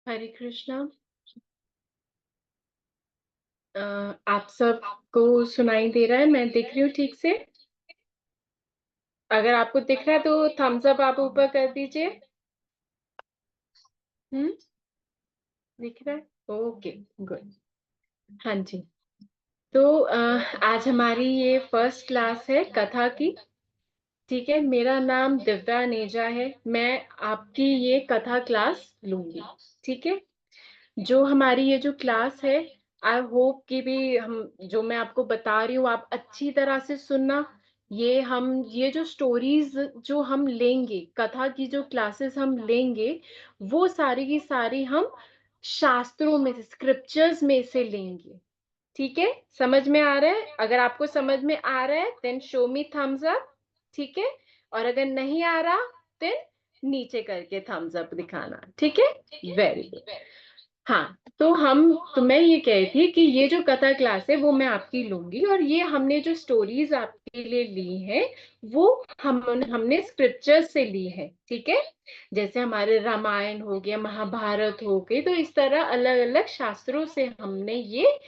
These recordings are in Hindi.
हरे कृष्णा। आप सबको सुनाई दे रहा है? मैं दिख रही हूँ ठीक से? अगर आपको दिख रहा है तो थम्स अप आप ऊपर कर दीजिए। हम्म। दिख रहा है? Okay, good. हाँ जी। तो आज हमारी ये फर्स्ट क्लास है कथा की। ठीक है, मेरा नाम दिव्या नेजा है। मैं आपकी ये कथा क्लास लूंगी। ठीक है। जो हमारी ये जो क्लास है, आई होप कि भी हम जो मैं आपको बता रही हूँ आप अच्छी तरह से सुनना। ये जो स्टोरीज जो हम लेंगे, कथा की जो क्लासेस हम लेंगे, वो सारी की सारी हम शास्त्रों में से, स्क्रिप्चर्स में से लेंगे। ठीक है, समझ में आ रहा है? अगर आपको समझ में आ रहा है then show me thumbs up. ठीक है। और अगर नहीं आ रहा देन नीचे करके थम्स अप दिखाना। ठीक है, वेरी गुड। हाँ, तो मैं ये कह रही थी कि ये जो कथा क्लास है वो मैं आपकी लूंगी, और ये हमने जो स्टोरीज आपके लिए ली है वो हमने स्क्रिप्चर्स से ली है। ठीक है। जैसे हमारे रामायण हो गया, महाभारत हो गई, तो इस तरह अलग अलग शास्त्रों से हमने ये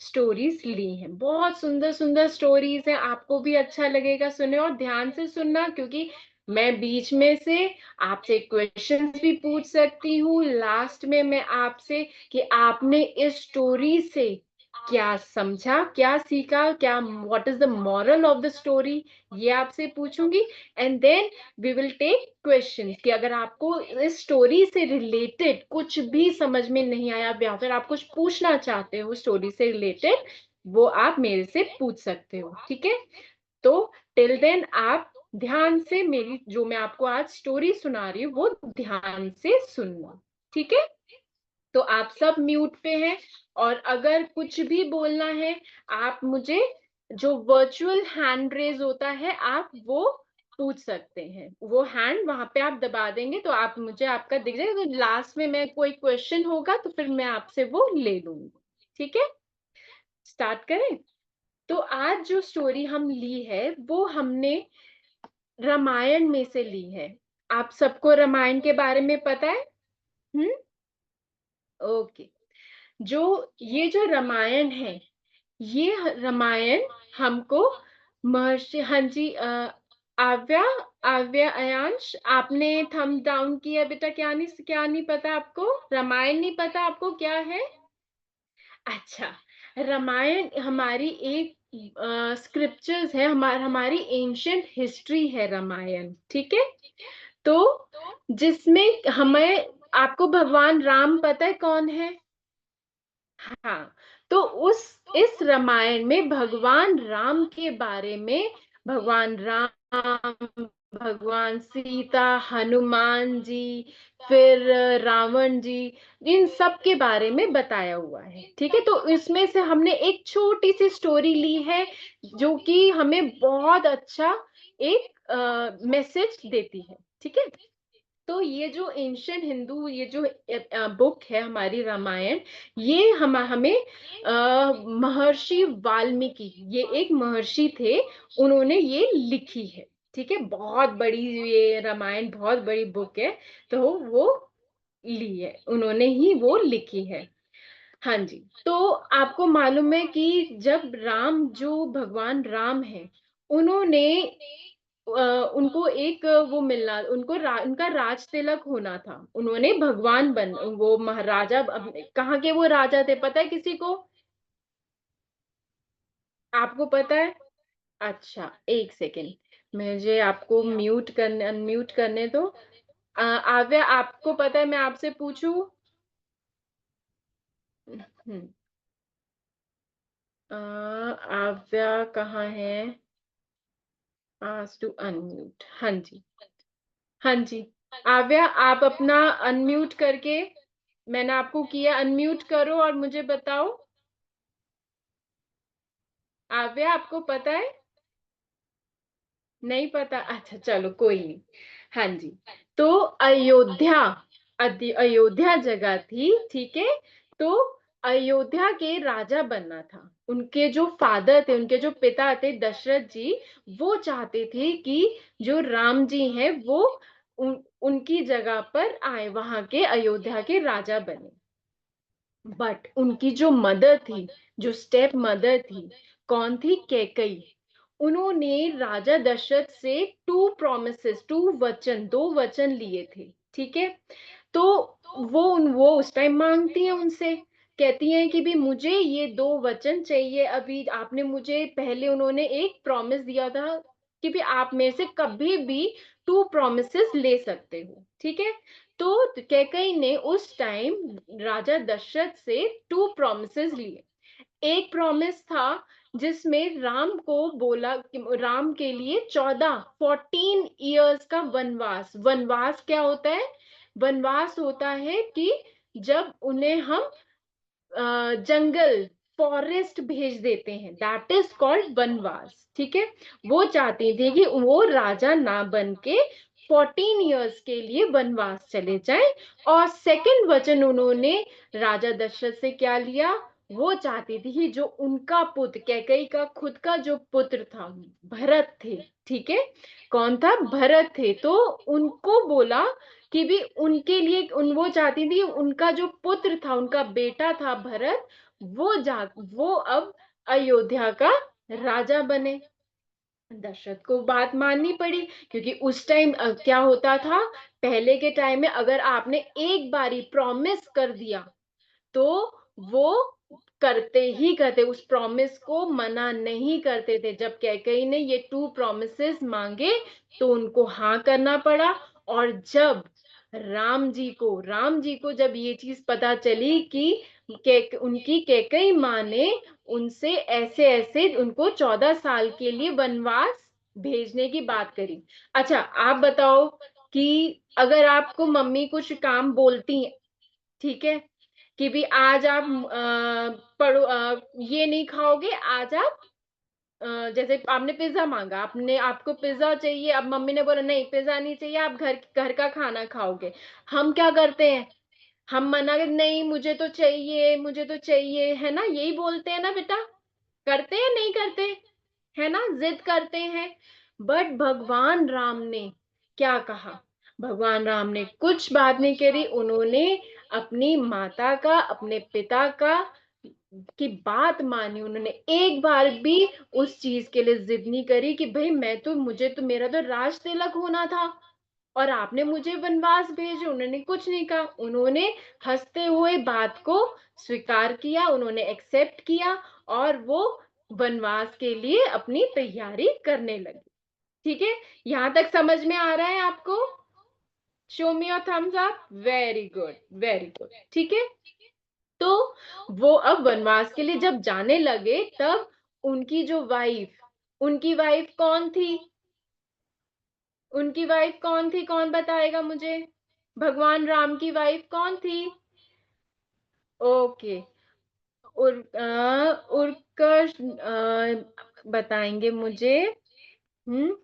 स्टोरीज ली हैं। बहुत सुंदर सुंदर स्टोरीज हैं, आपको भी अच्छा लगेगा सुने, और ध्यान से सुनना, क्योंकि मैं बीच में से आपसे क्वेश्चंस भी पूछ सकती हूँ। लास्ट में मैं आपसे कि आपने इस स्टोरी से क्या समझा, क्या सीखा, क्या what is the moral of the story, ये आपसे पूछूंगी। And then we will take questions कि अगर आपको इस स्टोरी से रिलेटेड कुछ भी समझ में नहीं आया या फिर आप कुछ पूछना चाहते हो स्टोरी से रिलेटेड, वो आप मेरे से पूछ सकते हो। ठीक है। तो टिल देन आप ध्यान से मेरी जो मैं आपको आज स्टोरी सुना रही हूँ वो ध्यान से सुनना। ठीक है। तो आप सब म्यूट पे हैं, और अगर कुछ भी बोलना है आप मुझे, जो वर्चुअल हैंड रेज होता है आप वो पूछ सकते हैं। वो हैंड वहां पे आप दबा देंगे तो आप मुझे आपका दिख जाएगा, तो लास्ट में मैं कोई क्वेश्चन होगा तो फिर मैं आपसे वो ले लूंगी। ठीक है, स्टार्ट करें। तो आज जो स्टोरी हम ली है वो हमने रामायण में से ली है। आप सबको रामायण के बारे में पता है? हम्म। ओके। जो ये जो रामायण है, ये रामायण हमको महर्षि, हाँ जी, आव्या, आव्या अयांश, आपने थंब डाउन किया बेटा। क्या नहीं पता आपको? रामायण नहीं पता आपको क्या है? अच्छा, रामायण हमारी एक स्क्रिप्चर्स है, हमारी एंशियंट हिस्ट्री है रामायण। ठीक है। तो जिसमें हमें, आपको भगवान राम पता है कौन है? हाँ। तो उस इस रामायण में भगवान राम के बारे में, भगवान राम, भगवान सीता, हनुमान जी, फिर रावण जी, इन सब के बारे में बताया हुआ है। ठीक है। तो इसमें से हमने एक छोटी सी स्टोरी ली है जो कि हमें बहुत अच्छा एक मैसेज देती है। ठीक है। तो ये जो एंशियंट हिंदू, ये जो बुक है हमारी रामायण, ये हमें महर्षि वाल्मीकि, ये एक महर्षि थे, उन्होंने ये लिखी है। ठीक है। बहुत बड़ी ये रामायण, बहुत बड़ी बुक है, तो वो ली है, उन्होंने ही वो लिखी है। हाँ जी। तो आपको मालूम है कि जब राम, जो भगवान राम है, उन्होंने उनको एक वो मिलना, उनका राज तिलक होना था, उन्होंने भगवान बन, वो महाराजा, कहाँ के वो राजा थे पता है किसी को? आपको पता है? अच्छा, एक सेकेंड, मुझे आपको म्यूट करने, अनम्यूट करने दो। आव्या, आपको पता है? मैं आपसे पूछूं। हम्म। आव्या कहाँ है? आज टू अनम्यूट, हाँ जी। हाँ जी। आव्या, आप अपना अनम्यूट करके, मैंने आपको किया, अनम्यूट करो और मुझे बताओ। आव्या, आपको पता है? नहीं पता? अच्छा, चलो कोई नहीं। हाँ जी। तो अयोध्या, अयोध्या जगह थी। ठीक है। तो अयोध्या के राजा बनना था। उनके जो फादर थे, उनके जो पिता थे दशरथ जी, वो चाहते थे कि जो राम जी हैं वो उनकी जगह पर आए, वहां के अयोध्या के राजा बने। बट उनकी जो मदर थी, जो स्टेप मदर थी, कौन थी? कैकई। उन्होंने राजा दशरथ से टू प्रोमिसेस, टू वचन, दो वचन लिए थे, ठीक है। तो वो उस टाइम मांगती हैं उनसे, कहती हैं कि भी मुझे ये दो वचन चाहिए। अभी आपने मुझे पहले, उन्होंने एक प्रॉमिस दिया था कि भी आप मेरे से कभी भी टू प्रोमिसेस ले सकते हो, ठीक है। तो कैकई ने उस टाइम राजा दशरथ से टू प्रोमिसेस लिए। एक प्रॉमिस था जिसमें राम को बोला कि राम के लिए 14 ईयर्स का वनवास। वनवास क्या होता है? वनवास होता है कि जब उन्हें हम जंगल, फॉरेस्ट भेज देते हैं, दैट इज कॉल्ड वनवास, ठीक है। वो चाहती थी कि वो राजा ना बन के 14 ईयर्स के लिए वनवास चले जाएं। और सेकंड वचन उन्होंने राजा दशरथ से क्या लिया? वो चाहती थी कि जो उनका पुत्र, कैकई का खुद का जो पुत्र था, भरत थे, ठीक है। कौन था? भरत थे। तो उनको बोला कि भी उनके लिए, वो चाहती थी उनका जो पुत्र था, उनका बेटा था भरत, वो अब अयोध्या का राजा बने। दशरथ को बात माननी पड़ी, क्योंकि उस टाइम क्या होता था, पहले के टाइम में अगर आपने एक बारी प्रॉमिस कर दिया तो वो करते ही करते, उस प्रॉमिस को मना नहीं करते थे। जब कैकेयी ने ये टू प्रॉमिसेस मांगे तो उनको हाँ करना पड़ा। और जब राम जी को जब ये चीज पता चली कि उनकी कैकेयी माँ ने उनसे ऐसे ऐसे उनको 14 साल के लिए वनवास भेजने की बात करी। अच्छा, आप बताओ कि अगर आपको मम्मी कुछ काम बोलती है, ठीक है, कि भी आज आप पढ़ो, ये नहीं खाओगे आज आप, जैसे आपने पिज्जा मांगा, आपने, आपको पिज्जा चाहिए, अब मम्मी ने बोला नहीं पिज्जा नहीं चाहिए, आप घर घर का खाना खाओगे। हम क्या करते हैं? हम मना कर, नहीं मुझे तो चाहिए, मुझे तो चाहिए, है ना, यही बोलते हैं ना बेटा। करते हैं नहीं करते? है ना, जिद करते हैं। बट भगवान राम ने क्या कहा? भगवान राम ने कुछ बात नहीं करी। उन्होंने अपनी माता का, अपने पिता का की बात मानी। उन्होंने एक बार भी उस चीज के लिए जिद नहीं करी कि भाई मैं तो, मुझे तो, मेरा तो राज तिलक होना था और आपने मुझे वनवास भेजे। उन्होंने कुछ नहीं कहा। उन्होंने हंसते हुए बात को स्वीकार किया, उन्होंने एक्सेप्ट किया और वो वनवास के लिए अपनी तैयारी करने लगे। ठीक है, यहां तक समझ में आ रहा है आपको? Show me your thumbs up. Very good, very good, ठीक है। तो वो अब वनवास के लिए जब जाने लगे, तब उनकी जो वाइफ, उनकी वाइफ कौन थी? उनकी वाइफ कौन थी? कौन बताएगा मुझे? भगवान राम की वाइफ कौन थी? ओके, उर्कश बताएंगे मुझे। हम्म,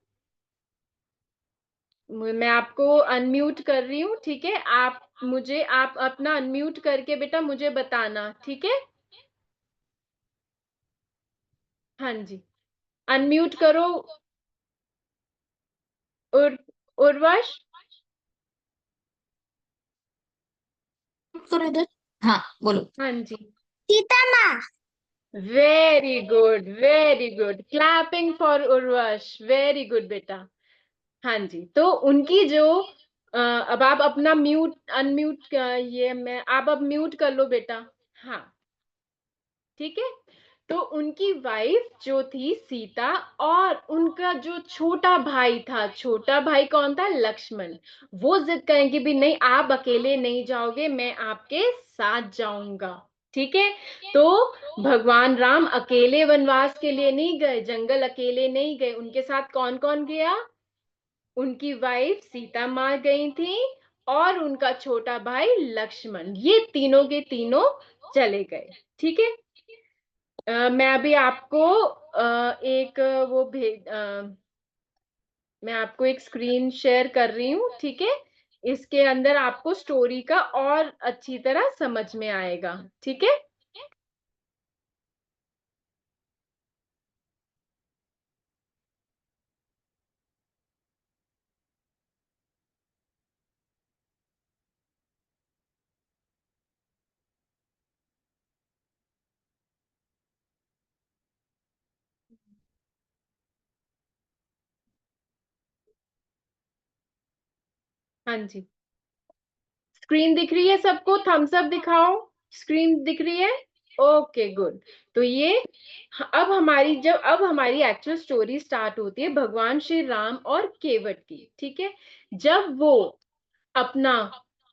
मैं आपको अनम्यूट कर रही हूँ, ठीक है। आप अपना अनम्यूट करके बेटा मुझे बताना, ठीक है। हाँ जी, अनम्यूट करो। उर उर्वश। करो इधर। हाँ, बोलो। हाँ जी, सीता माँ। Very good, very good, clapping for Urvash, very good बेटा। हाँ जी, तो उनकी जो अब आप अपना म्यूट अनम्यूट, ये मैं, आप अब म्यूट कर लो बेटा। हाँ, ठीक है। तो उनकी वाइफ जो थी सीता, और उनका जो छोटा भाई था, छोटा भाई कौन था? लक्ष्मण। वो जिद करेंगे भी नहीं, आप अकेले नहीं जाओगे, मैं आपके साथ जाऊंगा, ठीक है। तो भगवान राम अकेले वनवास के लिए नहीं गए, जंगल अकेले नहीं गए, उनके साथ कौन कौन गया? उनकी वाइफ सीता माँ गई थी और उनका छोटा भाई लक्ष्मण, ये तीनों के तीनों चले गए, ठीक है। मैं अभी आपको एक वो मैं आपको एक स्क्रीन शेयर कर रही हूँ, ठीक है। इसके अंदर आपको स्टोरी का और अच्छी तरह समझ में आएगा, ठीक है। हाँ जी, स्क्रीन दिख रही है सबको? थम्स अप दिखाओ, स्क्रीन दिख रही है? Okay good. तो ये अब हमारी एक्चुअल स्टोरी स्टार्ट होती है भगवान श्री राम और केवट की, ठीक है। जब वो अपना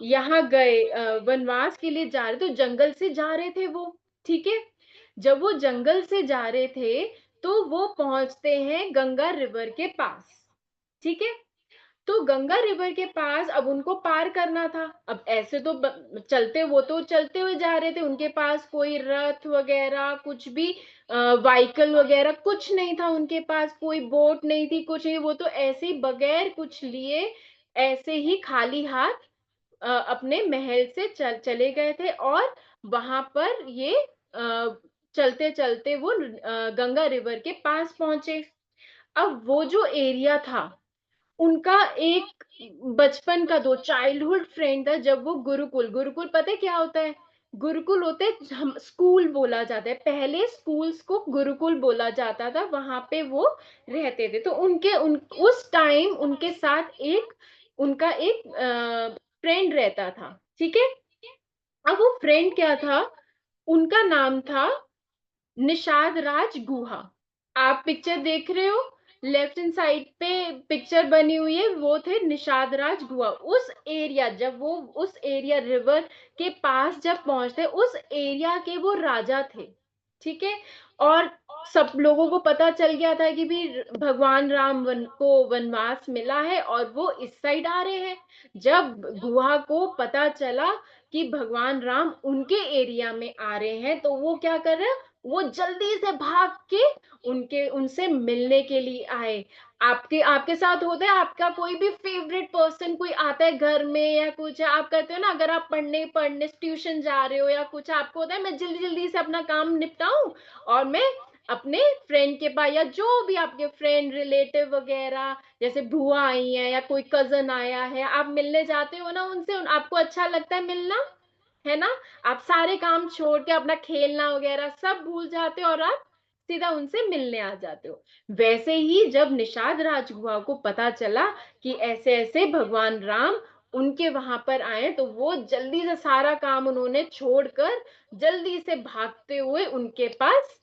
यहाँ गए, वनवास के लिए जा रहे, तो जंगल से जा रहे थे वो, ठीक है। जब वो जंगल से जा रहे थे तो वो पहुंचते हैं गंगा रिवर के पास, ठीक है। तो गंगा रिवर के पास अब उनको पार करना था। अब ऐसे तो वो तो चलते हुए जा रहे थे, उनके पास कोई रथ वगैरह कुछ भी व्हीकल वगैरह कुछ नहीं था, उनके पास कोई बोट नहीं थी, कुछ नहीं। वो तो ऐसे ही बगैर कुछ लिए, ऐसे ही खाली हाथ अपने महल से चले गए थे। और वहां पर ये चलते चलते वो गंगा रिवर के पास पहुंचे। अब वो जो एरिया था, उनका एक बचपन का दो चाइल्डहुड फ्रेंड था। जब वो गुरुकुल, गुरुकुल पता है क्या होता है? गुरुकुल होते हैं, हम स्कूल बोला जाता है, पहले स्कूल्स को गुरुकुल बोला जाता था, वहां पे वो रहते थे। तो उस टाइम उनके साथ उनका एक फ्रेंड रहता था, ठीक है। अब वो फ्रेंड क्या था? उनका नाम था निषाद राज गुहा। आप पिक्चर देख रहे हो, लेफ्ट हैंड साइड पे पिक्चर बनी हुई है, वो थे निषाद राज गुहा। उस एरिया, जब वो उस एरिया रिवर के पास जब पहुंचते, उस एरिया के वो राजा थे, ठीक है। और सब लोगों को पता चल गया था कि भी भगवान राम को वनवास मिला है और वो इस साइड आ रहे हैं। जब गुहा को पता चला कि भगवान राम उनके एरिया में आ रहे हैं, तो वो क्या कर रहे हैं, वो जल्दी से भाग के उनसे मिलने के लिए आए। आपके आपके साथ होता है, आपका कोई भी फेवरेट पर्सन कोई आता है घर में या कुछ, आप कहते हो ना, अगर आप पढ़ने पढ़ने ट्यूशन जा रहे हो या कुछ, आपको होता है मैं जल्दी जल्दी से अपना काम निपटाऊं और मैं अपने फ्रेंड के पास, या जो भी आपके फ्रेंड रिलेटिव वगैरह, जैसे बुआ आई है या कोई कजन आया है, आप मिलने जाते हो ना उनसे, आपको अच्छा लगता है मिलना, है ना। आप सारे काम छोड़ के अपना खेलना वगैरह सब भूल जाते हो और आप सीधा उनसे मिलने आ जाते हो। वैसे ही जब निषाद राजगुहा को पता चला कि ऐसे ऐसे भगवान राम उनके वहां पर आए, तो वो जल्दी से सारा काम उन्होंने छोड़कर जल्दी से भागते हुए उनके पास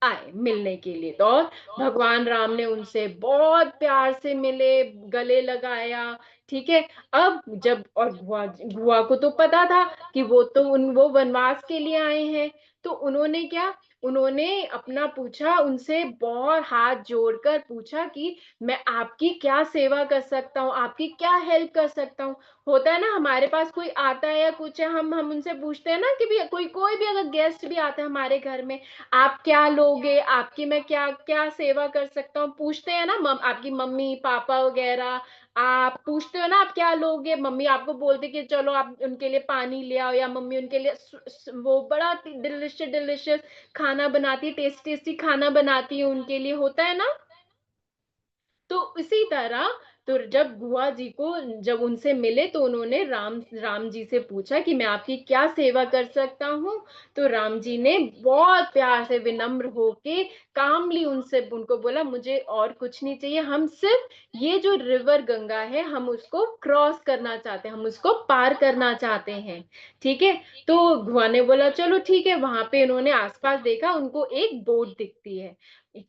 आए मिलने के लिए। तो और भगवान राम ने उनसे बहुत प्यार से मिले, गले लगाया, ठीक है। अब जब और बुआ को तो पता था कि वो वनवास के लिए आए हैं, तो उन्होंने क्या, उन्होंने अपना पूछा उनसे, बहुत हाथ जोड़कर पूछा कि मैं आपकी क्या सेवा कर सकता हूँ, आपकी क्या हेल्प कर सकता हूँ। होता है ना, हमारे पास कोई आता है या कुछ है, हम उनसे पूछते हैं ना कि भी कोई कोई भी अगर गेस्ट भी आता है हमारे घर में, आप क्या लोगे, आपकी मैं क्या क्या सेवा कर सकता हूँ, पूछते हैं ना। आपकी मम्मी पापा वगैरह, आप पूछते हो ना आप क्या लोगे, मम्मी आपको बोलते कि चलो आप उनके लिए पानी ले आओ, या मम्मी उनके लिए वो बड़ा डिलिशियस डिलिशियस खाना बनाती है, टेस्टी टेस्टी खाना बनाती है उनके लिए, होता है ना। तो इसी तरह, तो जब बुआ जी को जब उनसे मिले, तो उन्होंने राम जी से पूछा कि मैं आपकी क्या सेवा कर सकता हूँ। तो राम जी ने बहुत प्यार से विनम्र होके कामली उनसे उनको बोला, मुझे और कुछ नहीं चाहिए, हम सिर्फ ये जो रिवर गंगा है हम उसको क्रॉस करना चाहते हैं, हम उसको पार करना चाहते हैं, ठीक है। तो बुआ ने बोला चलो ठीक है। वहां पे उन्होंने आसपास देखा, उनको एक बोट दिखती है,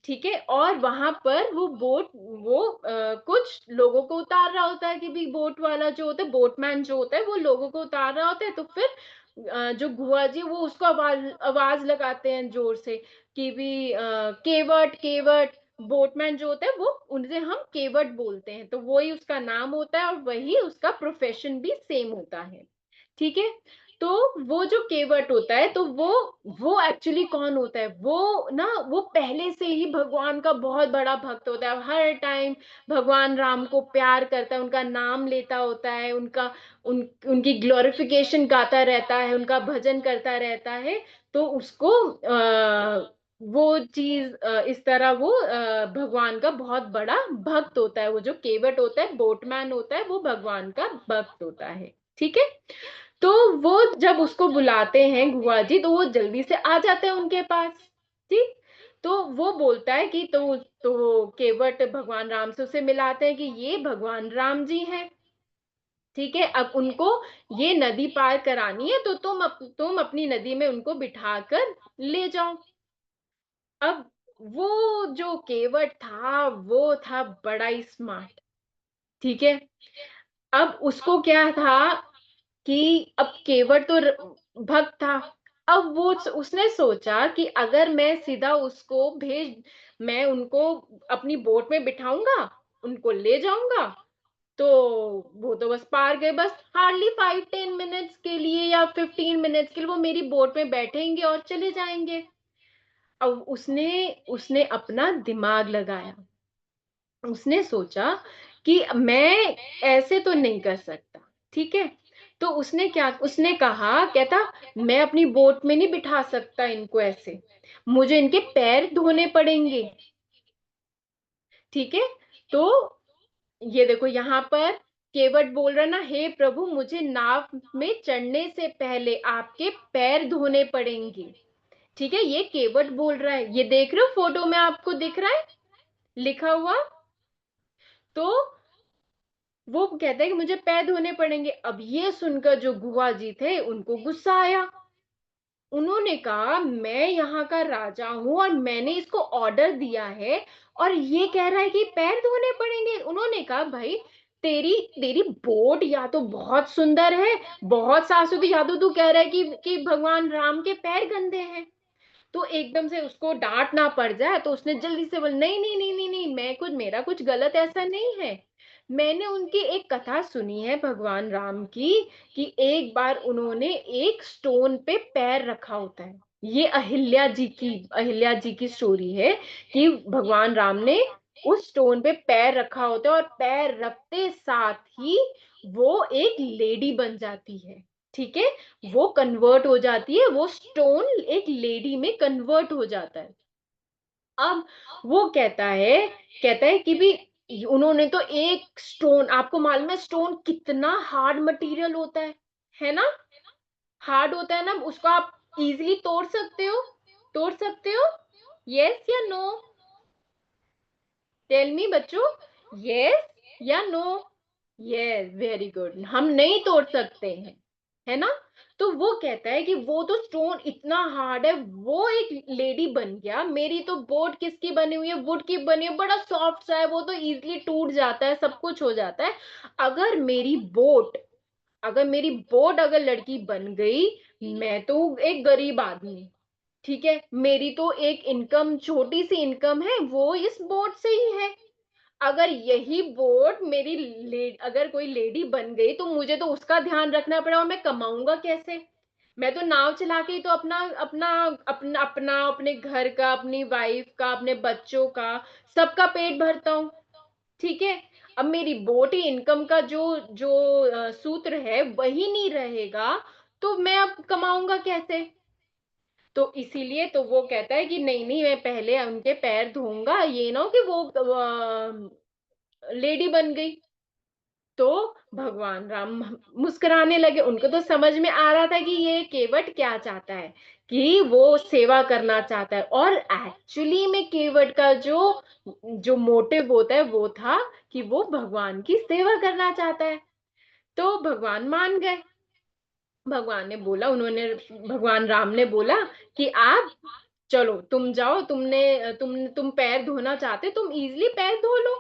ठीक है। और वहां पर वो बोट, वो कुछ लोगों को उतार रहा होता है कि भी बोट वाला जो होता है, बोटमैन जो होता है, वो लोगों को उतार रहा होता है। तो फिर जो गुआ जी वो उसको आवाज आवाज लगाते हैं जोर से कि भी केवट केवट। बोटमैन जो होता है वो, उनसे हम केवट बोलते हैं, तो वही उसका नाम होता है और वही उसका प्रोफेशन भी सेम होता है, ठीक है। तो वो जो केवट होता है, तो वो एक्चुअली कौन होता है, वो ना, वो पहले से ही भगवान का बहुत बड़ा भक्त होता है, हर टाइम भगवान राम को प्यार करता है, उनका नाम लेता होता है, उनकी ग्लोरिफिकेशन गाता रहता है, उनका भजन करता रहता है। तो उसको वो चीज इस तरह वो भगवान का बहुत बड़ा भक्त होता है। वो जो केवट होता है, बोटमैन होता है, वो भगवान का भक्त होता है, ठीक है। तो वो जब उसको बुलाते हैं गुआ जी, तो वो जल्दी से आ जाते हैं उनके पास, ठीक। तो वो बोलता है कि तो केवट भगवान राम से उसे मिलाते हैं कि ये भगवान राम जी हैं। ठीक है, अब उनको ये नदी पार करानी है, तो तुम अपनी नदी में उनको बिठाकर ले जाओ। अब वो जो केवट था, वो था बड़ा ही स्मार्ट। ठीक है, अब उसको क्या था कि अब केवट तो भक्त था। अब वो उसने सोचा कि अगर मैं सीधा उसको मैं उनको अपनी बोट में बिठाऊंगा, उनको ले जाऊंगा, तो वो तो बस पार गए, बस हार्डली 5-10 मिनट्स के लिए या 15 मिनट्स के लिए वो मेरी बोट में बैठेंगे और चले जाएंगे। अब उसने उसने अपना दिमाग लगाया। उसने सोचा कि मैं ऐसे तो नहीं कर सकता। ठीक है, तो उसने कहा, कहता मैं अपनी बोट में नहीं बिठा सकता इनको ऐसे, मुझे इनके पैर धोने पड़ेंगे। ठीक है, तो ये देखो यहाँ पर केवट बोल रहा ना, हे प्रभु मुझे नाव में चढ़ने से पहले आपके पैर धोने पड़ेंगे। ठीक है, ये केवट बोल रहा है, ये देख रहे हो फोटो में आपको दिख रहा है लिखा हुआ। तो वो कहते हैं कि मुझे पैर धोने पड़ेंगे। अब ये सुनकर जो गुहा जी थे उनको गुस्सा आया। उन्होंने कहा मैं यहाँ का राजा हूं और मैंने इसको ऑर्डर दिया है, और ये कह रहा है कि पैर धोने पड़ेंगे। उन्होंने कहा भाई, तेरी तेरी बोट या तो बहुत सुंदर है, बहुत साफ सुथरी, या तो तू कह रहा है कि भगवान राम के पैर गंदे हैं। तो एकदम से उसको डांट ना पड़ जाए, तो उसने जल्दी से बोला, नहीं नहीं नहीं नहीं नहीं, मेरा कुछ गलत ऐसा नहीं है। मैंने उनकी एक कथा सुनी है भगवान राम की, कि एक बार उन्होंने एक स्टोन पे पैर रखा होता है। ये अहिल्या जी की स्टोरी है कि भगवान राम ने उस स्टोन पे पैर रखा होता है, और पैर रखते साथ ही वो एक लेडी बन जाती है। ठीक है, वो कन्वर्ट हो जाती है, वो स्टोन एक लेडी में कन्वर्ट हो जाता है। अब वो कहता है कि भी उन्होंने तो एक स्टोन, आपको मालूम है स्टोन कितना हार्ड मटेरियल होता है ना? हार्ड होता है ना, उसको आप इजीली तोड़ सकते हो, तोड़ सकते हो? यस या नो? टेल मी बच्चों, यस या नो? यस, वेरी गुड, हम नहीं तोड़ सकते हैं, है ना? तो वो कहता है कि वो तो स्टोन इतना हार्ड है, वो एक लेडी बन गया। मेरी तो बोट किसकी बनी हुई है? वुड की बनी है, बड़ा सॉफ्ट सा है, वो तो इजीली टूट जाता है, सब कुछ हो जाता है। अगर मेरी बोट अगर लड़की बन गई, मैं तो एक गरीब आदमी, ठीक है, मेरी तो एक इनकम, छोटी सी इनकम है, वो इस बोट से ही है। अगर यही बोट अगर कोई लेडी बन गई, तो मुझे तो उसका ध्यान रखना पड़ा, और मैं कमाऊंगा कैसे? मैं तो नाव चला के ही तो अपना अपना अपना अपना अपने घर का, अपनी वाइफ का, अपने बच्चों का, सबका पेट भरता हूँ। ठीक है, अब मेरी बोट ही इनकम का जो जो सूत्र है वही नहीं रहेगा, तो मैं अब कमाऊंगा कैसे? तो इसीलिए तो वो कहता है कि नहीं नहीं, मैं पहले उनके पैर धोऊंगा, ये ना हो कि वो लेडी बन गई। तो भगवान राम मुस्कुराने लगे। उनको तो समझ में आ रहा था कि ये केवट क्या चाहता है, कि वो सेवा करना चाहता है, और एक्चुअली में केवट का जो जो मोटिव होता है वो था कि वो भगवान की सेवा करना चाहता है। तो भगवान मान गए। भगवान राम ने बोला कि आप चलो, तुम जाओ, तुम पैर धोना चाहते, तुम इजीली पैर धो लो।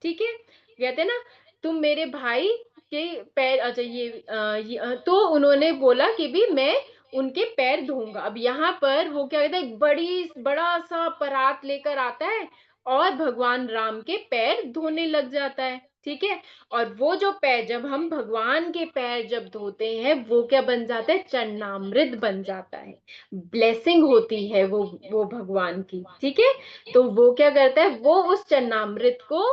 ठीक है, कहते ना, तुम मेरे भाई के पैर, अच्छा तो उन्होंने बोला कि भी मैं उनके पैर धोऊंगा। अब यहाँ पर वो क्या कहता है, एक बड़ा सा परात लेकर आता है, और भगवान राम के पैर धोने लग जाता है। ठीक है, और वो जो पैर, जब हम भगवान के पैर जब धोते हैं, वो क्या बन जाता है? चरणामृत बन जाता है, ब्लेसिंग होती है वो भगवान की। ठीक है, तो वो क्या करता है, वो उस चरणामृत को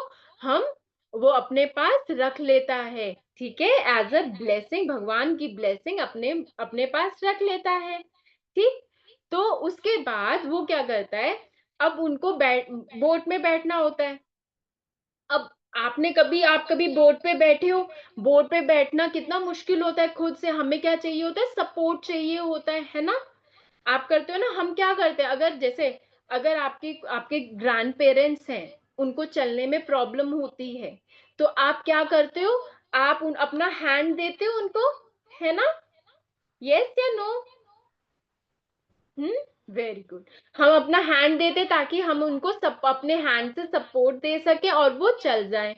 हम वो अपने पास रख लेता है। ठीक है, एज अ ब्लेसिंग, भगवान की ब्लेसिंग अपने अपने पास रख लेता है। ठीक, तो उसके बाद वो क्या करता है, अब उनको बोट में बैठना होता है। अब आप कभी बोट पे बैठे हो? बोट पे बैठना कितना मुश्किल होता है। खुद से हमें क्या चाहिए होता है? सपोर्ट चाहिए होता है ना? आप करते हो ना, हम क्या करते हैं, अगर आपके आपके ग्रैंड पेरेंट्स हैं, उनको चलने में प्रॉब्लम होती है, तो आप क्या करते हो? आप अपना हैंड देते हो उनको, है ना? यस या नो? Very good. हम अपना हैंड देते ताकि हम उनको अपने हैंड से सपोर्ट दे सके और वो चल जाए,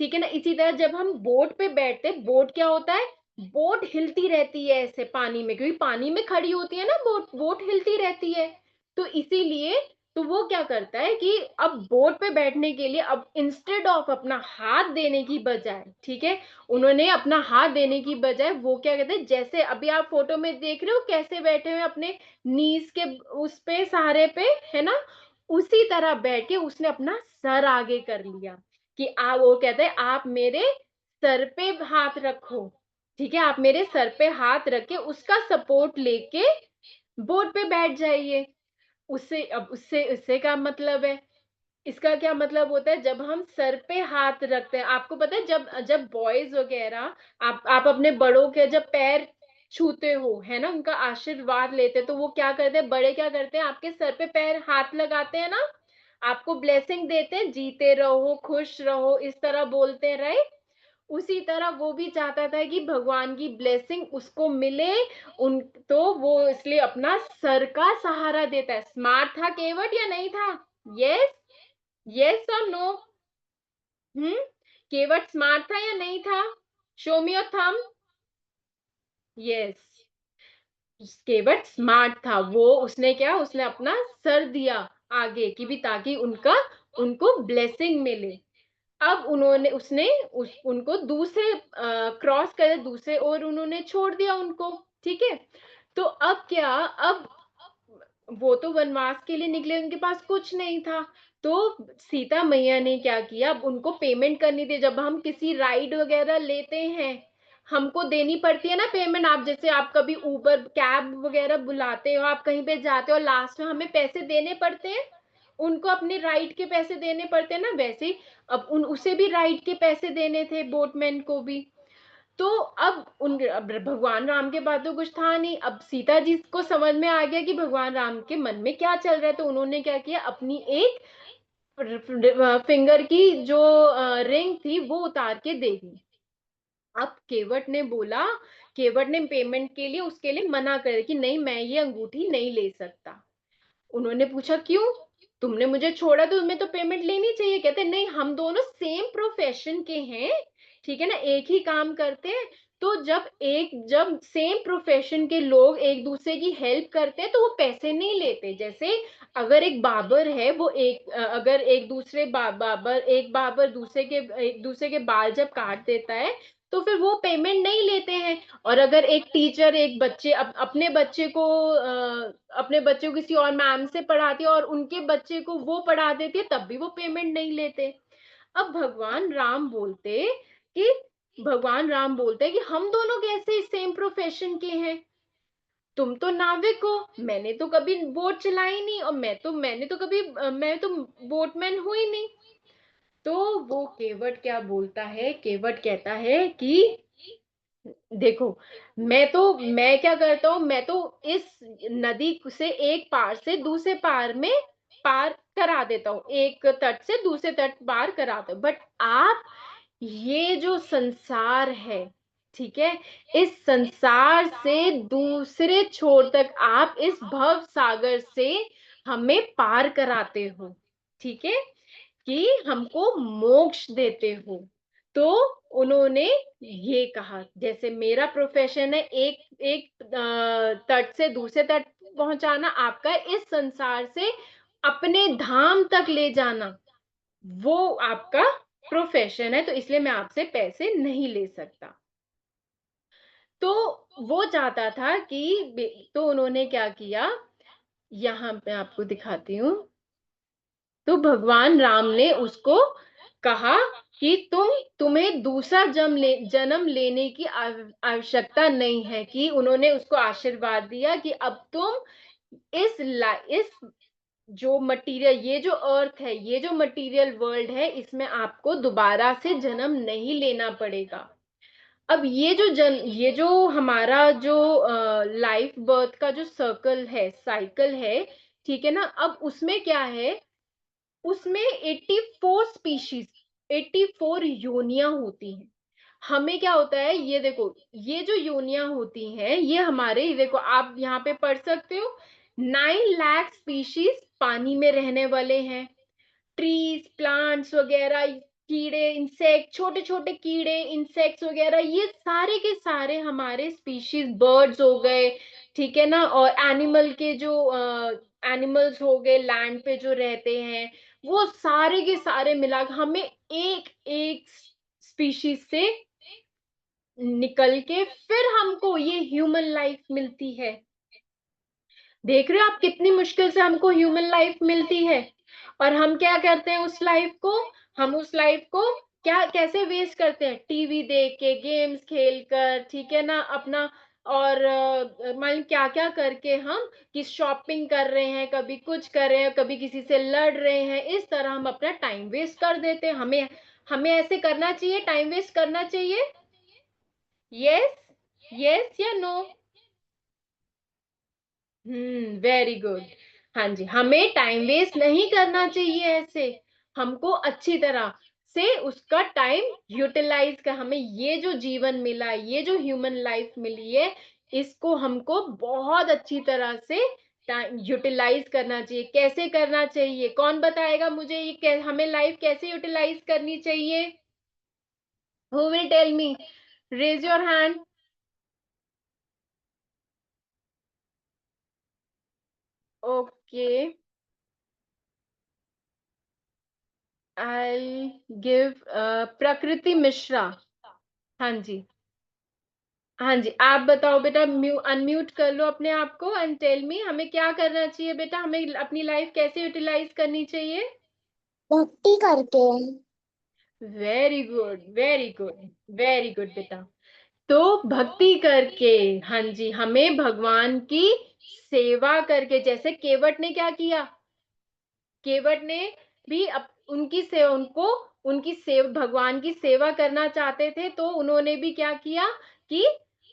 ठीक है ना? इसी तरह जब हम बोट पे बैठते, बोट क्या होता है? बोट हिलती रहती है ऐसे पानी में, क्योंकि पानी में खड़ी होती है ना बोट, बोट हिलती रहती है। तो इसीलिए तो वो क्या करता है कि अब बोट पे बैठने के लिए अब इंस्टेड ऑफ अपना हाथ देने की बजाय, ठीक है, उन्होंने अपना हाथ देने की बजाय वो क्या कहते हैं, जैसे अभी आप फोटो में देख रहे हो कैसे बैठे हुए अपने नीज के उस पे सहारे पे, है ना? उसी तरह बैठ के उसने अपना सर आगे कर लिया कि वो कहते हैं आप मेरे सर पे हाथ रखो, ठीक है, आप मेरे सर पे हाथ रख के उसका सपोर्ट लेके बोट पे बैठ जाइए। उससे अब उससे उससे क्या मतलब है? इसका क्या मतलब होता है? जब हम सर पे हाथ रखते हैं, आपको पता है जब जब बॉयज वगैरह आप अपने बड़ों के जब पैर छूते हो, है ना, उनका आशीर्वाद लेते, तो वो क्या करते हैं, बड़े क्या करते हैं, आपके सर पे पैर हाथ लगाते हैं ना, आपको ब्लेसिंग देते हैं, जीते रहो, खुश रहो, इस तरह बोलते हैं, राइट? उसी तरह वो भी चाहता था कि भगवान की ब्लेसिंग उसको मिले, उन तो वो इसलिए अपना सर का सहारा देता है। स्मार्ट था केवट या नहीं था? यस, यस और नो? हम्म केवट स्मार्ट था या नहीं था? Show me your thumb. Yes, Kevat smart था। वो उसने क्या, उसने अपना सर दिया आगे की भी ताकि उनको ब्लेसिंग मिले। अब उन्होंने उसने उनको दूसरे क्रॉस कर दूसरे और उन्होंने छोड़ दिया उनको, ठीक है। तो अब क्या, अब वो तो वनवास के लिए निकले, उनके पास कुछ नहीं था। तो सीता मैया ने क्या किया, अब उनको पेमेंट करनी थी। जब हम किसी राइड वगैरह लेते हैं, हमको देनी पड़ती है ना पेमेंट। आप जैसे आप कभी उबर कैब वगैरह बुलाते हो, आप कहीं पे जाते हो, लास्ट में हमें पैसे देने पड़ते हैं, उनको अपने राइड के पैसे देने पड़ते हैं ना, वैसे ही अब उसे भी राइड के पैसे देने थे, बोटमैन को भी। तो अब भगवान राम के पास तो कुछ था नहीं। अब सीता जी को समझ में आ गया कि भगवान राम के मन में क्या चल रहा है, तो उन्होंने क्या किया, अपनी एक फिंगर की जो रिंग थी वो उतार के दे दी। अब केवट ने बोला, केवट ने पेमेंट के लिए उसके लिए मना कर कि नहीं, मैं ये अंगूठी नहीं ले सकता। उन्होंने पूछा क्यों, तुमने मुझे छोड़ा तो तुम्हें तो पेमेंट लेनी चाहिए। कहते नहीं, हम दोनों सेम प्रोफेशन के हैं, ठीक है ना, एक ही काम करते हैं। तो जब सेम प्रोफेशन के लोग एक दूसरे की हेल्प करते हैं तो वो पैसे नहीं लेते। जैसे अगर एक बाबर है, वो अगर एक बाबर एक दूसरे के बाल जब काट देता है तो फिर वो पेमेंट नहीं लेते हैं। और अगर एक टीचर एक बच्चे अपने बच्चे को किसी और मैम से पढ़ाती है और उनके बच्चे को वो पढ़ा देती है, तब भी वो पेमेंट नहीं लेते। अब कि भगवान राम बोलते हैं कि हम दोनों कैसे सेम प्रोफेशन के हैं? तुम तो नाविक हो, मैंने तो कभी बोट चलाई नहीं, और मैं तो बोटमैन हुई नहीं। तो वो केवट क्या बोलता है, केवट कहता है कि देखो, मैं क्या करता हूँ, मैं तो इस नदी से एक पार से दूसरे पार में पार करा देता हूँ, एक तट से दूसरे तट पार कराता हूँ, बट आप ये जो संसार है, ठीक है, इस संसार से दूसरे छोर तक आप इस भव सागर से हमें पार कराते हो, ठीक है, कि हमको मोक्ष देते हो। तो उन्होंने ये कहा, जैसे मेरा प्रोफेशन है एक एक तट से दूसरे तट पहुंचाना, आपका इस संसार से अपने धाम तक ले जाना, वो आपका प्रोफेशन है, तो इसलिए मैं आपसे पैसे नहीं ले सकता। तो वो चाहता था कि तो उन्होंने क्या किया, यहाँ पे आपको दिखाती हूँ। तो भगवान राम ने उसको कहा कि तुम्हें दूसरा जन्म लेने की आवश्यकता नहीं है, कि उन्होंने उसको आशीर्वाद दिया कि अब तुम इस जो मटेरियल, ये जो अर्थ है, ये जो मटेरियल वर्ल्ड है, इसमें आपको दोबारा से जन्म नहीं लेना पड़ेगा। अब ये जो हमारा जो लाइफ बर्थ का जो सर्कल है, साइकिल है, ठीक है ना, अब उसमें क्या है, उसमें 84 स्पीशीज, 84 योनियां होती हैं। हमें क्या होता है, ये देखो, ये जो योनियां होती हैं ये हमारे, ये देखो आप यहाँ पे पढ़ सकते हो, 9 लाख स्पीशीज पानी में रहने वाले हैं। ट्रीज, प्लांट्स वगैरह, कीड़े, इंसेक्ट, छोटे छोटे कीड़े, इंसेक्ट्स वगैरह, ये सारे के सारे हमारे स्पीशीज, बर्ड्स हो गए, ठीक है ना, और एनिमल के जो एनिमल्स हो गए लैंड पे जो रहते हैं, वो सारे के सारे मिला के हमें एक एक स्पीशीज से निकल के फिर हमको ये ह्यूमन लाइफ मिलती है। देख रहे हो आप कितनी मुश्किल से हमको ह्यूमन लाइफ मिलती है, और हम क्या करते हैं उस लाइफ को, हम उस लाइफ को क्या कैसे वेस्ट करते हैं, टीवी देख के, गेम्स खेल कर, ठीक है ना, अपना, और मान क्या क्या करके हम, कि शॉपिंग कर रहे हैं, कभी कुछ कर रहे हैं, कभी किसी से लड़ रहे हैं, इस तरह हम अपना टाइम वेस्ट कर देते हैं। हमें हमें ऐसे करना चाहिए, टाइम वेस्ट करना चाहिए? यस, यस या नो? Very good. हाँ जी, हमें टाइम वेस्ट नहीं करना चाहिए ऐसे, हमको अच्छी तरह से उसका टाइम यूटिलाइज कर, हमें ये जो जीवन मिला है, ये जो ह्यूमन लाइफ मिली है, इसको हमको बहुत अच्छी तरह से टाइम यूटिलाइज करना चाहिए। कैसे करना चाहिए, कौन बताएगा मुझे, ये हमें लाइफ कैसे यूटिलाइज करनी चाहिए? Who will tell me? Raise your hand. Okay, I give Prakriti Mishra. हाँ जी, हाँ जी, आप बताओ बेटा, अनम्यूट कर लो अपने आप को एंड टेल मी, हमें क्या करना चाहिए बेटा, हमें अपनी लाइफ कैसे यूटिलाइज करनी चाहिए? भक्ति करके। Very good, very good, very good बेटा। तो भक्ति करके, हाँ जी, हमें भगवान की सेवा करके, जैसे केवट ने क्या किया, केवट ने भी उनकी से उनको उनकी भगवान की सेवा करना चाहते थे, तो उन्होंने भी क्या किया कि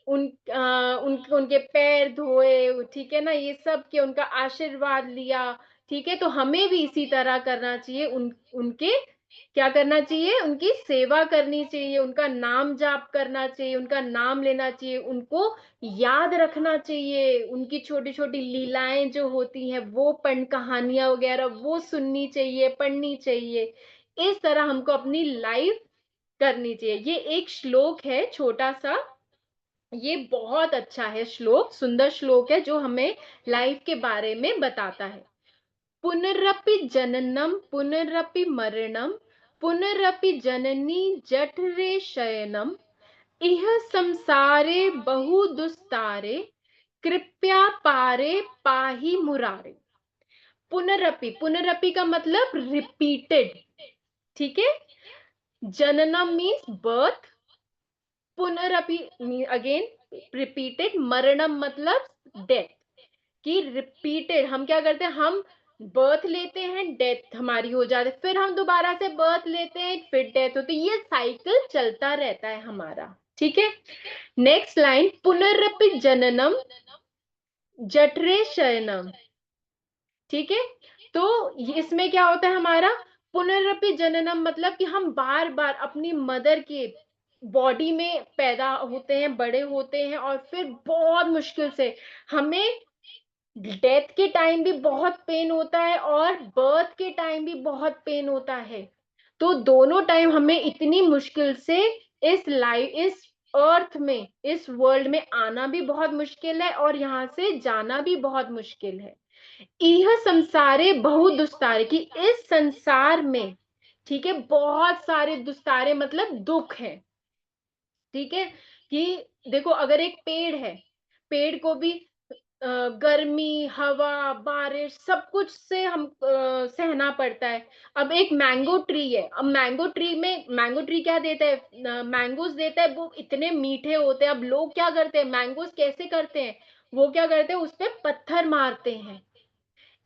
उनके पैर धोए, ठीक है ना, ये सब के उनका आशीर्वाद लिया। ठीक है, तो हमें भी इसी तरह करना चाहिए, उनके क्या करना चाहिए, उनकी सेवा करनी चाहिए, उनका नाम जाप करना चाहिए, उनका नाम लेना चाहिए, उनको याद रखना चाहिए, उनकी छोटी छोटी लीलाएं जो होती हैं वो कहानियां वगैरह वो सुननी चाहिए, पढ़नी चाहिए। इस तरह हमको अपनी लाइफ करनी चाहिए। ये एक श्लोक है छोटा सा, ये बहुत अच्छा है श्लोक, सुंदर श्लोक है जो हमें लाइफ के बारे में बताता है। पुनरपि जननम पुनरपि मरणम, पुनरपि जननी जठरे शयनम, इह संसारे बहु दुस्तारे, कृपया पारे पाही मुरारे। पुनरपि, पुनरपि का मतलब रिपीटेड, ठीक है। जननम मीन्स बर्थ, पुनरपि अगेन रिपीटेड, मरणम मतलब डेथ, कि रिपीटेड हम क्या करते हैं, हम बर्थ लेते हैं, डेथ हमारी हो जाती है, फिर हम दोबारा से बर्थ लेते हैं, फिर डेथ होती है, ये साइकिल चलता रहता है हमारा। ठीक है, नेक्स्ट लाइन, पुनरपि जननम जठरे शयनम। ठीक है, तो इसमें क्या होता है हमारा, पुनरपि जननम मतलब कि हम बार बार अपनी मदर के बॉडी में पैदा होते हैं, बड़े होते हैं, और फिर बहुत मुश्किल से हमें डेथ के टाइम भी बहुत पेन होता है और बर्थ के टाइम भी बहुत पेन होता है। तो दोनों टाइम हमें इतनी मुश्किल से इस अर्थ में, इस वर्ल्ड में आना भी बहुत मुश्किल है, और यहाँ से जाना भी बहुत मुश्किल है। यह संसारे बहु दुस्तारे, कि इस संसार में, ठीक है, बहुत सारे दुस्तारे मतलब दुख है। ठीक है, कि देखो अगर एक पेड़ है, पेड़ को भी गर्मी, हवा, बारिश सब कुछ से हम सहना पड़ता है। अब एक मैंगो ट्री है, अब मैंगो ट्री में, मैंगो ट्री क्या देता है, मैंगोज देता है, वो इतने मीठे होते हैं। अब लोग क्या करते हैं, मैंगोज कैसे करते हैं, वो क्या करते हैं, उस पे पत्थर मारते हैं।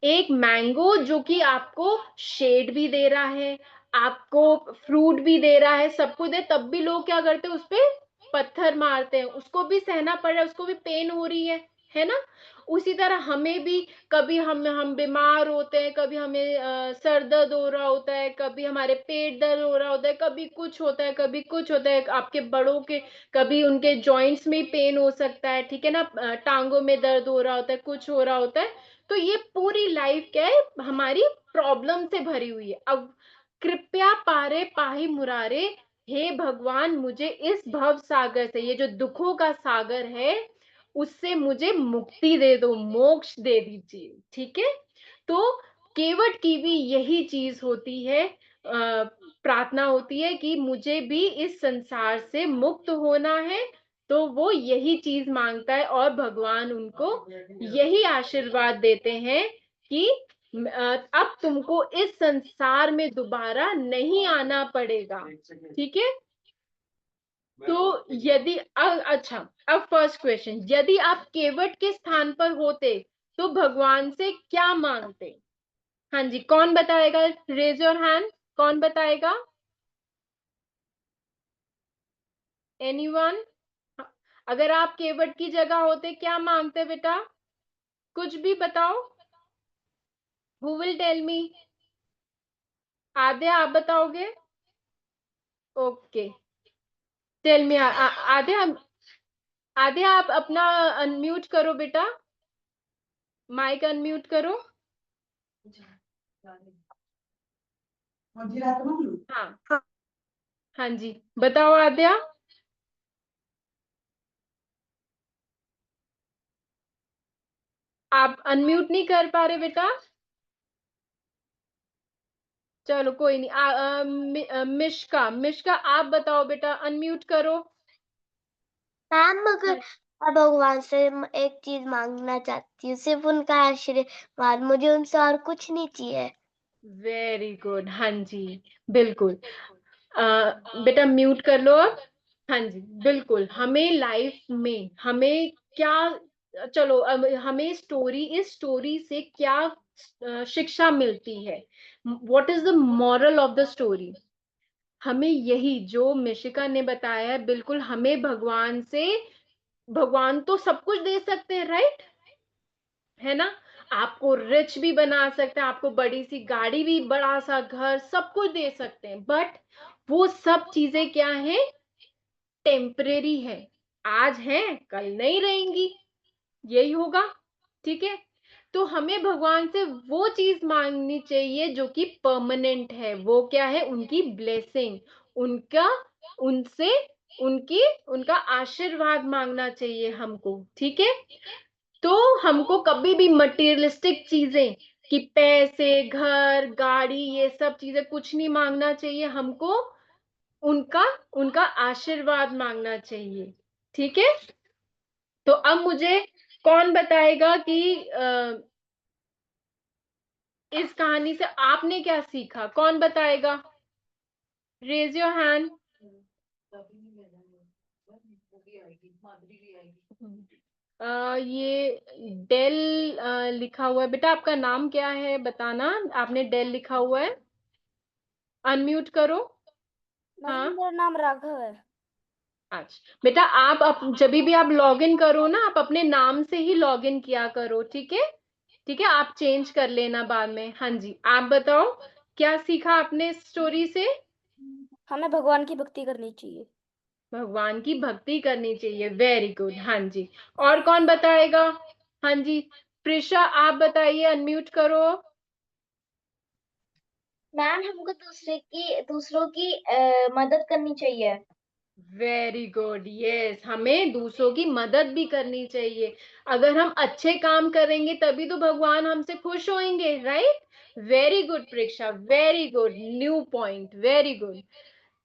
एक मैंगो जो कि आपको शेड भी दे रहा है, आपको फ्रूट भी दे रहा है, सब कुछ दे, तब भी लोग क्या करते हैं, उस पे पत्थर मारते हैं, उसको भी सहना पड़ रहा है, उसको भी पेन हो रही है। है ना। उसी तरह हमें भी कभी हम बीमार होते हैं, कभी हमें सर दर्द हो रहा होता है, कभी हमारे पेट दर्द हो रहा होता है, कभी कुछ होता है, कभी कुछ होता है। आपके बड़ों के कभी उनके जॉइंट्स में पेन हो सकता है, ठीक है ना, टांगों में दर्द हो रहा होता है, कुछ हो रहा होता है। तो ये पूरी लाइफ क्या है, हमारी प्रॉब्लम से भरी हुई है। अब कृपया पारे पाही मुरारे, हे भगवान मुझे इस भव सागर से, ये जो दुखों का सागर है, उससे मुझे मुक्ति दे दो, मोक्ष दे दीजिए, ठीक है। तो केवट की भी यही चीज होती है, प्रार्थना होती है कि मुझे भी इस संसार से मुक्त होना है। तो वो यही चीज मांगता है और भगवान उनको यही आशीर्वाद देते हैं कि अब तुमको इस संसार में दोबारा नहीं आना पड़ेगा, ठीक है। तो यदि अच्छा, अब फर्स्ट क्वेश्चन, यदि आप केवट के स्थान पर होते तो भगवान से क्या मांगते? हाँ जी, कौन बताएगा? रेज योर हैंड, कौन बताएगा? एनीवन? अगर आप केवट की जगह होते क्या मांगते बेटा? कुछ भी बताओ। Who will tell me? आधे आप बताओगे? Okay, tell me. आधे आधे आप अपना अनम्यूट करो बेटा, माइक अनम्यूट करो। हाँ हाँ जी, बताओ आद्या। आप अनम्यूट नहीं कर पा रहे बेटा? चलो कोई नहीं। मिश्का, मिश्का आप बताओ बेटा, अनम्यूट करो। मैम अगर मैं भगवान से एक चीज मांगना चाहती हूँ, सिर्फ उनका आशीर्वाद, मुझे उनसे और कुछ नहीं चाहिए। वेरी गुड, हाँ जी, बिल्कुल। बेटा म्यूट कर लो अब। हाँ जी, बिल्कुल। हमें लाइफ में हमें क्या, चलो अब हमें स्टोरी, इस स्टोरी से क्या शिक्षा मिलती है? What is the moral of the story? हमें यही जो मिशिका ने बताया है, बिल्कुल हमें भगवान से, भगवान तो सब कुछ दे सकते हैं, राइट, है ना। आपको रिच भी बना सकते हैं, आपको बड़ी सी गाड़ी भी, बड़ा सा घर, सब कुछ दे सकते हैं, बट वो सब चीजें क्या है, टेम्परेरी है। आज है, कल नहीं रहेंगी, यही होगा, ठीक है। तो हमें भगवान से वो चीज मांगनी चाहिए जो कि परमानेंट है। वो क्या है? उनकी ब्लेसिंग, उनका, उनसे, उनकी, उनका आशीर्वाद मांगना चाहिए हमको, ठीक है। तो हमको कभी भी मटेरियलिस्टिक चीजें, कि पैसे, घर, गाड़ी, ये सब चीजें कुछ नहीं मांगना चाहिए हमको। उनका, उनका आशीर्वाद मांगना चाहिए, ठीक है। तो अब मुझे कौन बताएगा कि इस कहानी से आपने क्या सीखा? कौन बताएगा? Raise your hand. ये डेल लिखा हुआ है बेटा, आपका नाम क्या है बताना। आपने डेल लिखा हुआ है, अनम्यूट करो। मैडम हाँ, मेरा नाम राघव है। अच्छा बेटा, आप जब भी आप लॉग इन करो ना, आप अपने नाम से ही लॉग इन किया करो, ठीक है। ठीक है, आप चेंज कर लेना बाद में। हाँ जी, आप बताओ क्या सीखा आपने इस स्टोरी से? हमें भगवान की भक्ति करनी चाहिए। भगवान की भक्ति करनी चाहिए, वेरी गुड, हाँ जी। और कौन बताएगा? हाँ जी, प्रिशा आप बताइए, अनम्यूट करो। मैम हमको दूसरों की मदद करनी चाहिए। वेरी गुड, यस, हमें दूसरों की मदद भी करनी चाहिए। अगर हम अच्छे काम करेंगे तभी तो भगवान हमसे खुश होंगे, right. Very good Preksha, very good, new point, very good.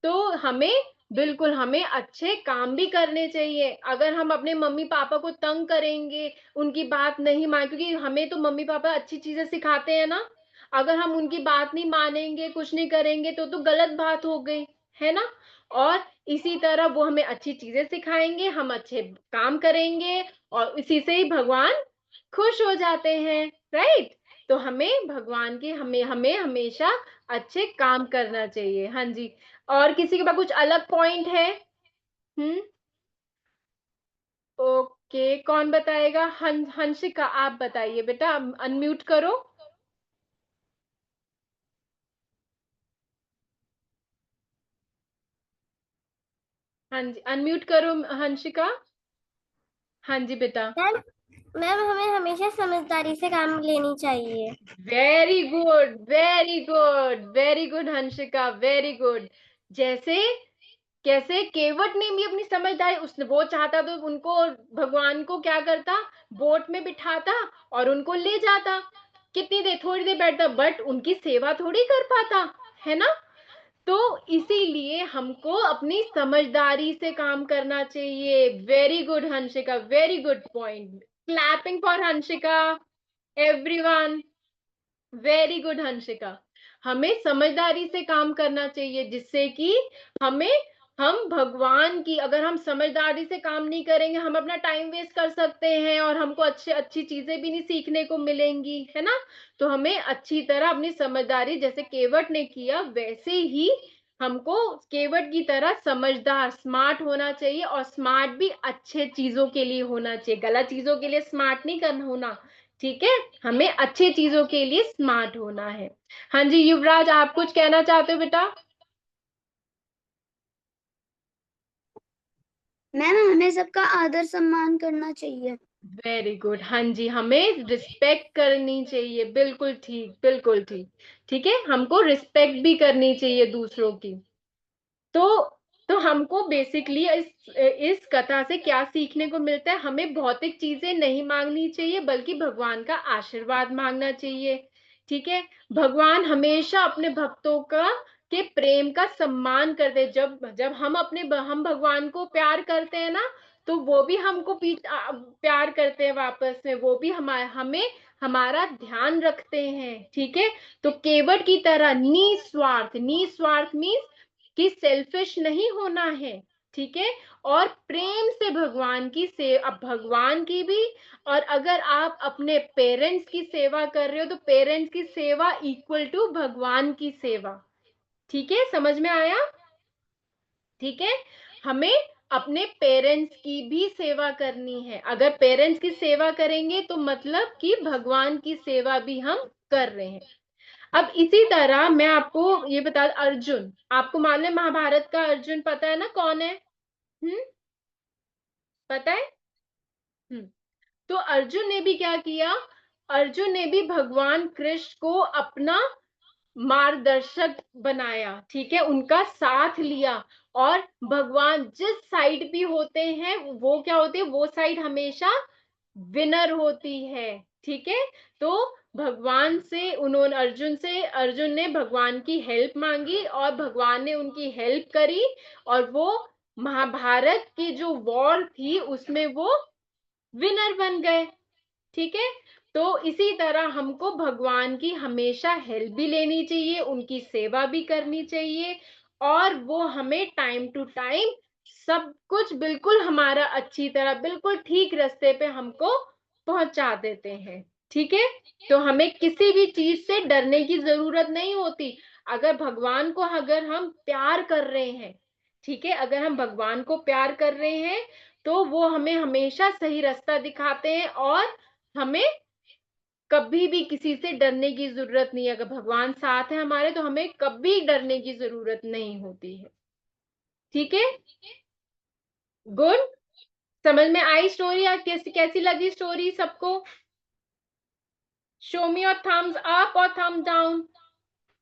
तो हमें, बिल्कुल हमें अच्छे काम भी करने चाहिए। अगर हम अपने मम्मी पापा को तंग करेंगे, उनकी बात नहीं मान, क्योंकि हमें तो मम्मी पापा अच्छी चीजें सिखाते हैं ना, अगर हम उनकी बात नहीं मानेंगे, कुछ नहीं करेंगे, तो गलत बात हो गई, है ना। और इसी तरह वो हमें अच्छी चीजें सिखाएंगे, हम अच्छे काम करेंगे, और इसी से ही भगवान खुश हो जाते हैं, राइट। तो हमें भगवान के, हमें हमें हमेशा अच्छे काम करना चाहिए, हाँ जी। और किसी के पास कुछ अलग पॉइंट है? हम्म, ओके। ओके, कौन बताएगा? हंसिका, आप बताइए बेटा, अनम्यूट करो। हाँ जी, अनम्यूट करो हंसिका। हाँ जी बेटा। मैम मैम हमें हमेशा समझदारी से काम लेनी चाहिए। Very good, very good, very good Hansika, very good. जैसे कैसे केवट ने भी अपनी समझदारी, उसने वो चाहता तो उनको, भगवान को क्या करता, बोट में बिठाता और उनको ले जाता, कितनी देर, थोड़ी देर बैठता, बट उनकी सेवा थोड़ी कर पाता, है ना? तो इसीलिए हमको अपनी समझदारी से काम करना चाहिए। Very good Hansika, very good point. Clapping for Hansika, everyone. Very good Hansika. हमें समझदारी से काम करना चाहिए, जिससे कि हमें, हम भगवान की, अगर हम समझदारी से काम नहीं करेंगे, हम अपना टाइम वेस्ट कर सकते हैं और हमको अच्छी अच्छी चीजें भी नहीं सीखने को मिलेंगी, है ना? तो हमें अच्छी तरह अपनी समझदारी, जैसे केवट ने किया वैसे ही हमको केवट की तरह समझदार, स्मार्ट होना चाहिए। और स्मार्ट भी अच्छे चीजों के लिए होना चाहिए, गलत चीजों के लिए स्मार्ट नहीं करना होना। ठीक है, हमें अच्छी चीजों के लिए स्मार्ट होना है। हाँ जी युवराज, आप कुछ कहना चाहते हो बेटा? मैम हमें सबका आदर सम्मान करना चाहिए। Very good. हाँ जी, हमें रिस्पेक्ट करनी चाहिए, बिल्कुल ठीक, बिल्कुल ठीक। ठीक है, हमको रिस्पेक्ट भी करनी चाहिए दूसरों की। तो तो हमको बेसिकली इस कथा से क्या सीखने को मिलता है? हमें भौतिक चीजें नहीं मांगनी चाहिए, बल्कि भगवान का आशीर्वाद मांगना चाहिए। ठीक है, भगवान हमेशा अपने भक्तों का के प्रेम का सम्मान करते हैं। जब जब हम भगवान को प्यार करते हैं ना, तो वो भी हमको प्यार करते हैं वापस में, वो भी हमें हमारा ध्यान रखते हैं। ठीक है, तो केवट की तरह निस्वार्थ, निस्वार्थ मीन्स कि सेल्फिश नहीं होना है। ठीक है, और प्रेम से भगवान की अब भगवान की भी, और अगर आप अपने पेरेंट्स की सेवा कर रहे हो, तो पेरेंट्स की सेवा इक्वल टू भगवान की सेवा। ठीक है, समझ में आया? ठीक है, हमें अपने पेरेंट्स की भी सेवा करनी है। अगर पेरेंट्स की सेवा करेंगे तो मतलब कि भगवान की सेवा भी हम कर रहे हैं। अब इसी तरह मैं आपको ये बता, अर्जुन, आपको मालूम है महाभारत का अर्जुन, पता है ना कौन है? हम्म, पता है? हम्म, तो अर्जुन ने भी क्या किया? अर्जुन ने भी भगवान कृष्ण को अपना मार्गदर्शक बनाया। ठीक है, उनका साथ लिया। और भगवान जिस साइड भी होते हैं, वो क्या होती है, वो साइड हमेशा विनर होती है। ठीक है, तो भगवान से उन्होंने, अर्जुन ने भगवान की हेल्प मांगी और भगवान ने उनकी हेल्प करी, और वो महाभारत की जो वॉर थी उसमें वो विनर बन गए। ठीक है, तो इसी तरह हमको भगवान की हमेशा हेल्प भी लेनी चाहिए, उनकी सेवा भी करनी चाहिए, और वो हमें टाइम टू टाइम सब कुछ बिल्कुल हमारा अच्छी तरह, बिल्कुल ठीक रास्ते पे हमको पहुंचा देते हैं। ठीक है, तो हमें किसी भी चीज से डरने की जरूरत नहीं होती। अगर भगवान को, अगर हम प्यार कर रहे हैं, ठीक है, अगर हम भगवान को प्यार कर रहे हैं, तो वो हमें हमेशा सही रास्ता दिखाते हैं, और हमें कभी भी किसी से डरने की जरूरत नहीं है। अगर भगवान साथ है हमारे, तो हमें कभी डरने की जरूरत नहीं होती है। ठीक है, गुड। समझ में आई स्टोरी? या कैसी कैसी लगी स्टोरी सबको? Show me your thumbs up और थम्स डाउन।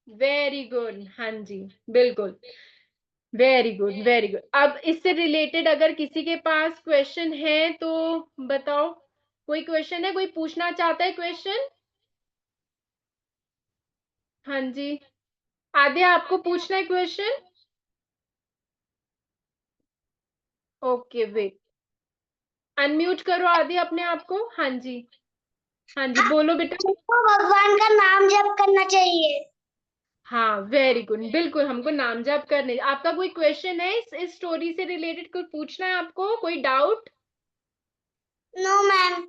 वेरी गुड, हाँ जी, बिल्कुल। Very good, very good. अब इससे रिलेटेड अगर किसी के पास क्वेश्चन है तो बताओ। कोई क्वेश्चन है? कोई पूछना चाहता है क्वेश्चन? हाँ जी, आद्या, आपको पूछना है क्वेश्चन? ओके, वेट, अनम्यूट करो आदि अपने आप को। हाँ जी, हाँ जी, बोलो बेटा। तो भगवान का नाम जप करना चाहिए। हाँ, वेरी गुड, बिल्कुल हमको नाम जप करने। आपका कोई क्वेश्चन है इस स्टोरी से रिलेटेड? कुछ पूछना है आपको? कोई डाउट? No ma'am.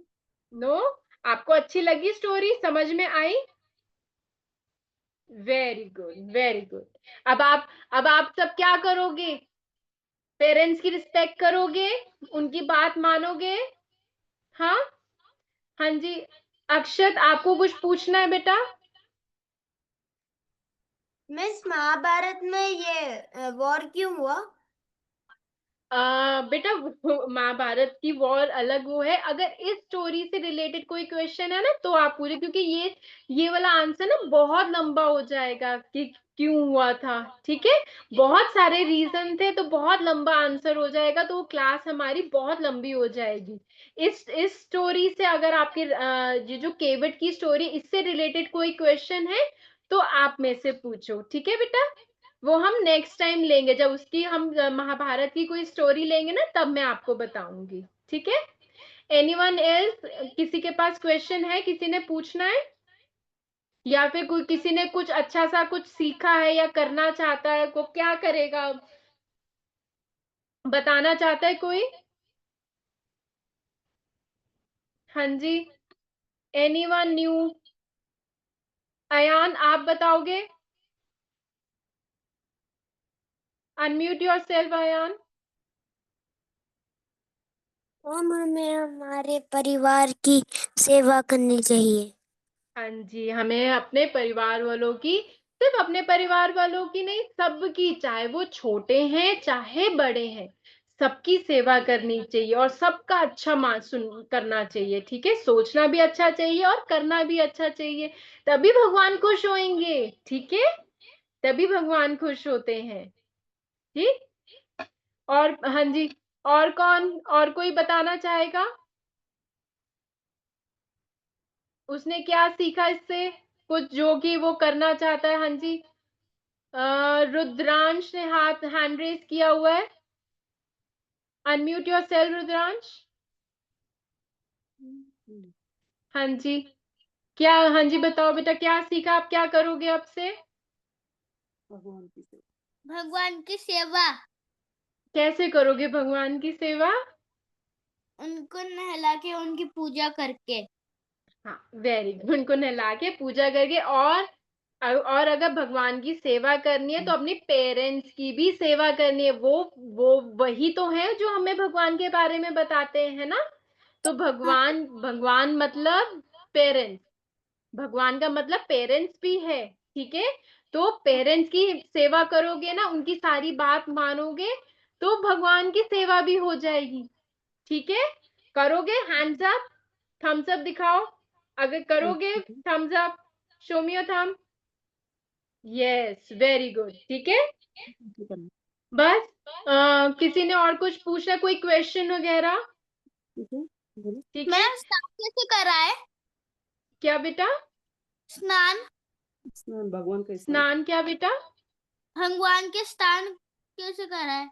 नो? आपको अच्छी लगी स्टोरी? समझ में आई? Very good, very good. अब आप सब क्या करोगे? पेरेंट्स की रिस्पेक्ट करोगे? उनकी बात मानोगे? हाँ हाँ जी, अक्षत आपको कुछ पूछना है बेटा? मिस, महाभारत में ये वॉर क्यों हुआ? बेटा महाभारत की वॉर अलग वो है। अगर इस स्टोरी से रिलेटेड कोई क्वेश्चन है ना तो आप पूछे, क्योंकि ये वाला आंसर ना बहुत लंबा हो जाएगा कि क्यों हुआ था। ठीक है, बहुत सारे रीजन थे तो बहुत लंबा आंसर हो जाएगा, तो वो क्लास हमारी बहुत लंबी हो जाएगी। इस स्टोरी से अगर आपके ये जो केवट की स्टोरी, इससे रिलेटेड कोई क्वेश्चन है तो आप में से पूछो। ठीक है बेटा, वो हम नेक्स्ट टाइम लेंगे, जब उसकी हम महाभारत की कोई स्टोरी लेंगे ना तब मैं आपको बताऊंगी। ठीक है, एनीवन एल्स, किसी के पास क्वेश्चन है, किसी ने पूछना है, या फिर कोई किसी ने कुछ अच्छा सा कुछ सीखा है या करना चाहता है, को क्या करेगा बताना चाहता है कोई? हाँ जी, एनीवन न्यू? अयान आप बताओगे? Unmute yourself Ayaan. हमें हमारे परिवार की सेवा करनी चाहिए। हाँ जी, हमें अपने परिवार वालों की, सिर्फ अपने परिवार वालों की नहीं, सबकी, चाहे वो छोटे हैं चाहे बड़े हैं, सबकी सेवा करनी चाहिए और सबका अच्छा मान सुन करना चाहिए। ठीक है, सोचना भी अच्छा चाहिए और करना भी अच्छा चाहिए, तभी भगवान खुश होंगे। ठीक है, तभी भगवान खुश होते हैं। ठीक, और हाँ जी, और कौन, और कोई बताना चाहेगा उसने क्या सीखा इससे, कुछ जो कि वो करना चाहता है? हाँ जी, रुद्रांश ने हाथ हैंड रेस किया हुआ है। Unmute your self Rudransh. हाँ जी, क्या, हाँ जी बताओ बेटा, क्या सीखा, आप क्या करोगे अब से? भगवान की सेवा। कैसे करोगे भगवान की सेवा? उनको नहला के उनकी पूजा करके। हाँ, वेरी गुड, उनको नहला के पूजा करके, और अगर भगवान की सेवा करनी है तो अपने पेरेंट्स की भी सेवा करनी है। वो वही तो है जो हमें भगवान के बारे में बताते हैं ना। तो भगवान, भगवान मतलब पेरेंट्स, भगवान का मतलब पेरेंट्स भी है। ठीक है, तो पेरेंट्स की सेवा करोगे ना, उनकी सारी बात मानोगे, तो भगवान की सेवा भी हो जाएगी। ठीक है, करोगे? हैंड्स अप, थम्स अप दिखाओ अगर करोगे। Thumbs up, show me your thumb. Yes, very good. ठीक है, बस किसी ने और कुछ पूछा, कोई क्वेश्चन वगैरह? ठीक है, मैम, स्नान कैसे करा है? क्या बेटा? स्नान। स्नान भगवान का स्नान। स्नान क्या बेटा? भगवान के स्नान कैसे करा है?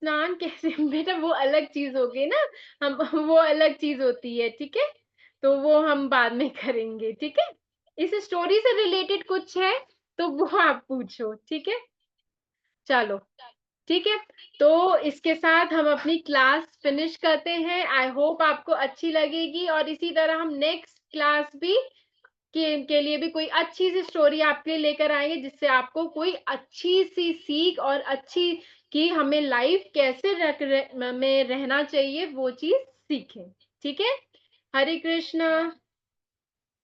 स्नान कैसे बेटा, वो अलग चीज होगी ना, हम वो अलग चीज होती है। ठीक है, तो वो हम बाद में करेंगे। ठीक है, इस स्टोरी से रिलेटेड कुछ है तो वो आप पूछो। ठीक है, चलो ठीक है, तो इसके साथ हम अपनी क्लास फिनिश करते हैं। आई होप आपको अच्छी लगेगी, और इसी तरह हम नेक्स्ट क्लास भी के लिए भी कोई अच्छी सी स्टोरी आपके लिए लेकर आएंगे, जिससे आपको कोई अच्छी सी सीख और अच्छी, कि हमें लाइफ कैसे में रहना चाहिए वो चीज सीखें। ठीक है, हरे कृष्णा।